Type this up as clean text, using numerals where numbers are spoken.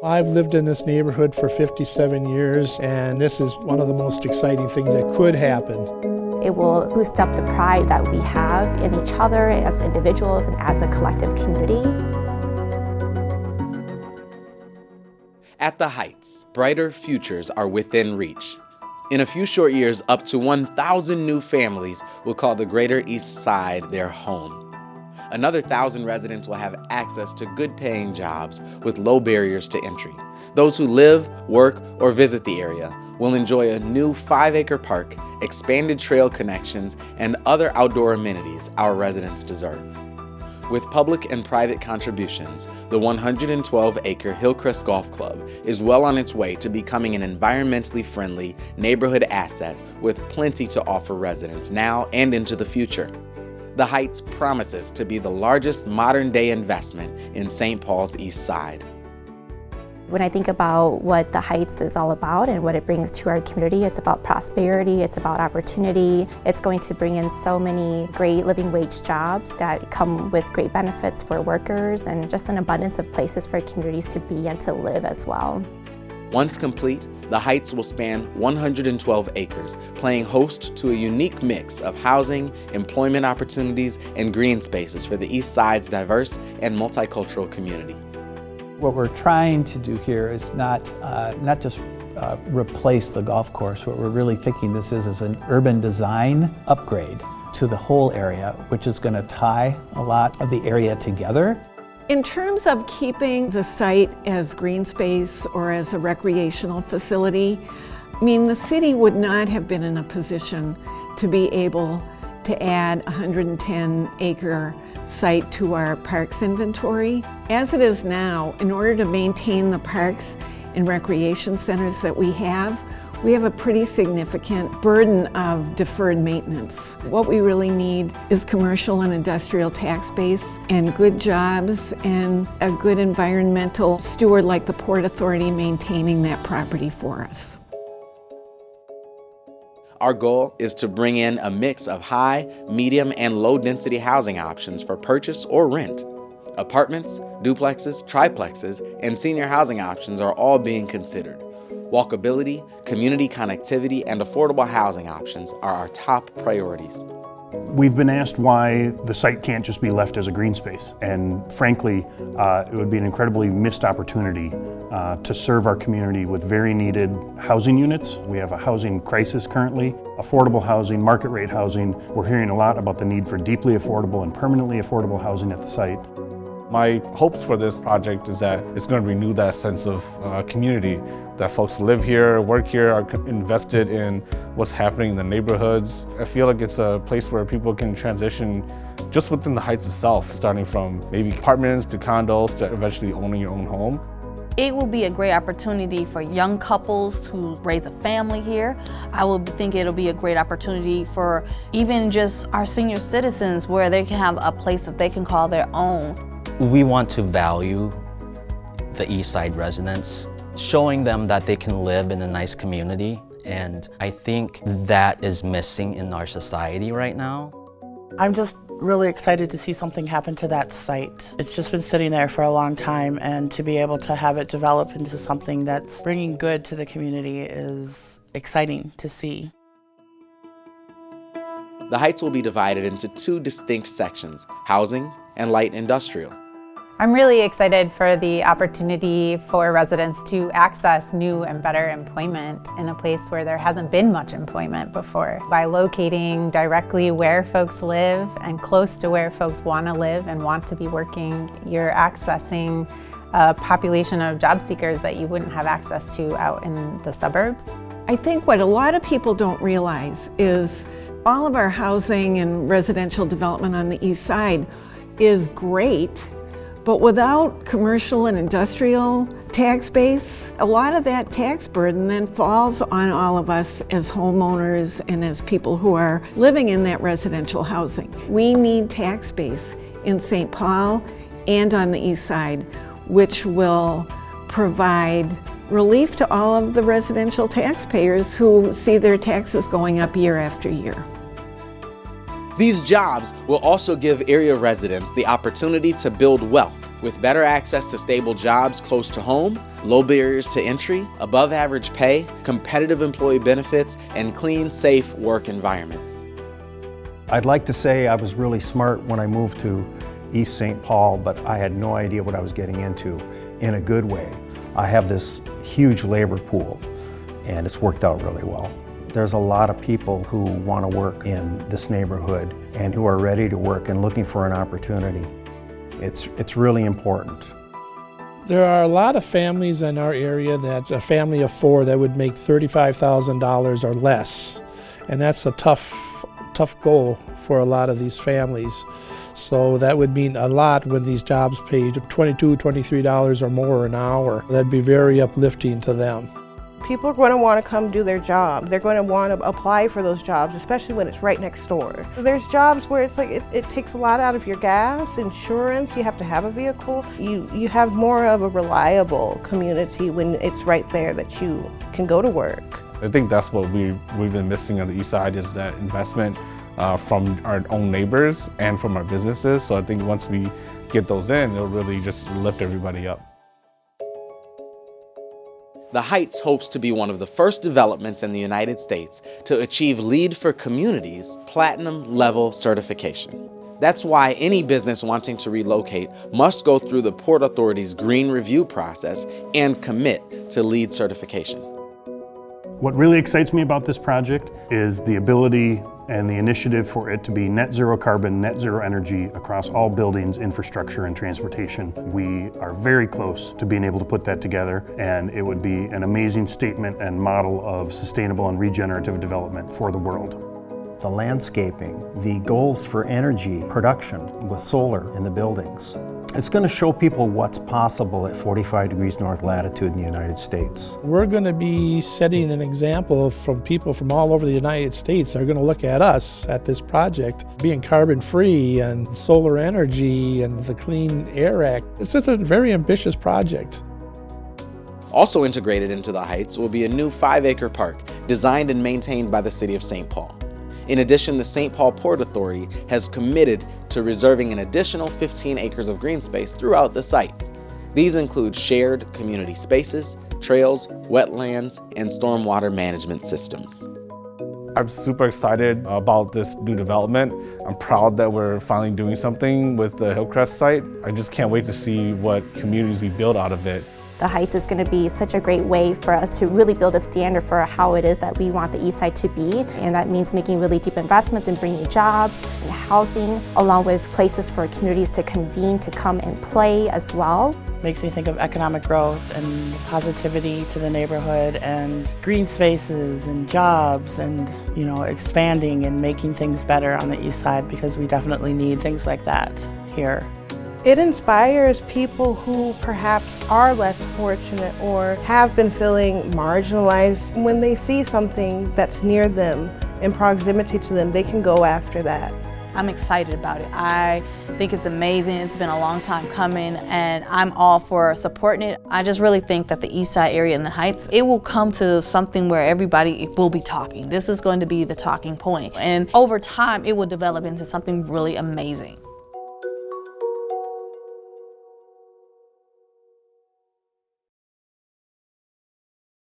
I've lived in this neighborhood for 57 years, and this is one of the most exciting things that could happen. It will boost up the pride that we have in each other as individuals and as a collective community. At the Heights, brighter futures are within reach. In a few short years, up to 1,000 new families will call the Greater East Side their home. Another 1,000 residents will have access to good-paying jobs with low barriers to entry. Those who live, work, or visit the area will enjoy a new 5-acre park, expanded trail connections, and other outdoor amenities our residents deserve. With public and private contributions, the 112-acre Hillcrest Golf Club is well on its way to becoming an environmentally friendly neighborhood asset with plenty to offer residents now and into the future. The Heights promises to be the largest modern-day investment in St. Paul's East Side. When I think about what the Heights is all about and what it brings to our community, it's about prosperity, it's about opportunity. It's going to bring in so many great living wage jobs that come with great benefits for workers and just an abundance of places for communities to be and to live as well. Once complete, the Heights will span 112 acres, playing host to a unique mix of housing, employment opportunities, and green spaces for the East Side's diverse and multicultural community. What we're trying to do here is not just replace the golf course. What we're really thinking this is an urban design upgrade to the whole area, which is going to tie a lot of the area together. In terms of keeping the site as green space or as a recreational facility, I mean, the city would not have been in a position to be able to add a 110-acre site to our parks inventory. As it is now, in order to maintain the parks and recreation centers that we have a pretty significant burden of deferred maintenance. What we really need is commercial and industrial tax base and good jobs and a good environmental steward like the Port Authority maintaining that property for us. Our goal is to bring in a mix of high, medium, and low-density housing options for purchase or rent. Apartments, duplexes, triplexes, and senior housing options are all being considered. Walkability, community connectivity, and affordable housing options are our top priorities. We've been asked why the site can't just be left as a green space, and frankly, it would be an incredibly missed opportunity to serve our community with very needed housing units. We have a housing crisis currently, affordable housing, market rate housing. We're hearing a lot about the need for deeply affordable and permanently affordable housing at the site. My hopes for this project is that it's going to renew that sense of community, that folks live here, work here, are invested in what's happening in the neighborhoods. I feel like it's a place where people can transition just within the Heights itself, starting from maybe apartments to condos to eventually owning your own home. It will be a great opportunity for young couples to raise a family here. I would think it'll be a great opportunity for even just our senior citizens where they can have a place that they can call their own. We want to value the East Side residents, showing them that they can live in a nice community, and I think that is missing in our society right now. I'm just really excited to see something happen to that site. It's just been sitting there for a long time, and to be able to have it develop into something that's bringing good to the community is exciting to see. The Heights will be divided into two distinct sections, housing and light industrial. I'm really excited for the opportunity for residents to access new and better employment in a place where there hasn't been much employment before. By locating directly where folks live and close to where folks want to live and want to be working, you're accessing a population of job seekers that you wouldn't have access to out in the suburbs. I think what a lot of people don't realize is all of our housing and residential development on the East Side is great, but without commercial and industrial tax base, a lot of that tax burden then falls on all of us as homeowners and as people who are living in that residential housing. We need tax base in St. Paul and on the East Side, which will provide relief to all of the residential taxpayers who see their taxes going up year after year. These jobs will also give area residents the opportunity to build wealth With better access to stable jobs close to home, low barriers to entry, above average pay, competitive employee benefits, and clean, safe work environments. I'd like to say I was really smart when I moved to East St. Paul, but I had no idea what I was getting into in a good way. I have this huge labor pool, and it's worked out really well. There's a lot of people who want to work in this neighborhood and who are ready to work and looking for an opportunity. It's really important. There are a lot of families in our area that a family of 4 that would make $35,000 or less. And that's a tough goal for a lot of these families. So that would mean a lot when these jobs pay $22, $23 or more an hour. That'd be very uplifting to them. People are going to want to come do their job. They're going to want to apply for those jobs, especially when it's right next door. There's jobs where it's like it takes a lot out of your gas, insurance, you have to have a vehicle. You have more of a reliable community when it's right there that you can go to work. I think that's what we've been missing on the east side, is that investment from our own neighbors and from our businesses. So I think once we get those in, it'll really just lift everybody up. The Heights hopes to be one of the first developments in the United States to achieve LEED for Communities Platinum Level certification. That's why any business wanting to relocate must go through the Port Authority's green review process and commit to LEED certification. What really excites me about this project is the ability and the initiative for it to be net zero carbon, net zero energy across all buildings, infrastructure, and transportation. We are very close to being able to put that together, and it would be an amazing statement and model of sustainable and regenerative development for the world. The landscaping, the goals for energy production with solar in the buildings. It's going to show people what's possible at 45 degrees north latitude in the United States. We're going to be setting an example from people from all over the United States. They're going to look at us at this project being carbon free and solar energy and the Clean Air Act. It's just a very ambitious project. Also integrated into the Heights will be a new 5-acre park designed and maintained by the City of St. Paul. In addition, the St. Paul Port Authority has committed to reserving an additional 15 acres of green space throughout the site. These include shared community spaces, trails, wetlands, and stormwater management systems. I'm super excited about this new development. I'm proud that we're finally doing something with the Hillcrest site. I just can't wait to see what communities we build out of it. The Heights is going to be such a great way for us to really build a standard for how it is that we want the East Side to be, and that means making really deep investments in bringing jobs and housing, along with places for communities to convene, to come and play as well. Makes me think of economic growth and positivity to the neighborhood and green spaces and jobs and, expanding and making things better on the East Side, because we definitely need things like that here. It inspires people who perhaps are less fortunate or have been feeling marginalized. When they see something that's near them, in proximity to them, they can go after that. I'm excited about it. I think it's amazing. It's been a long time coming, and I'm all for supporting it. I just really think that the East Side area and the Heights, it will come to something where everybody will be talking. This is going to be the talking point. And over time, it will develop into something really amazing.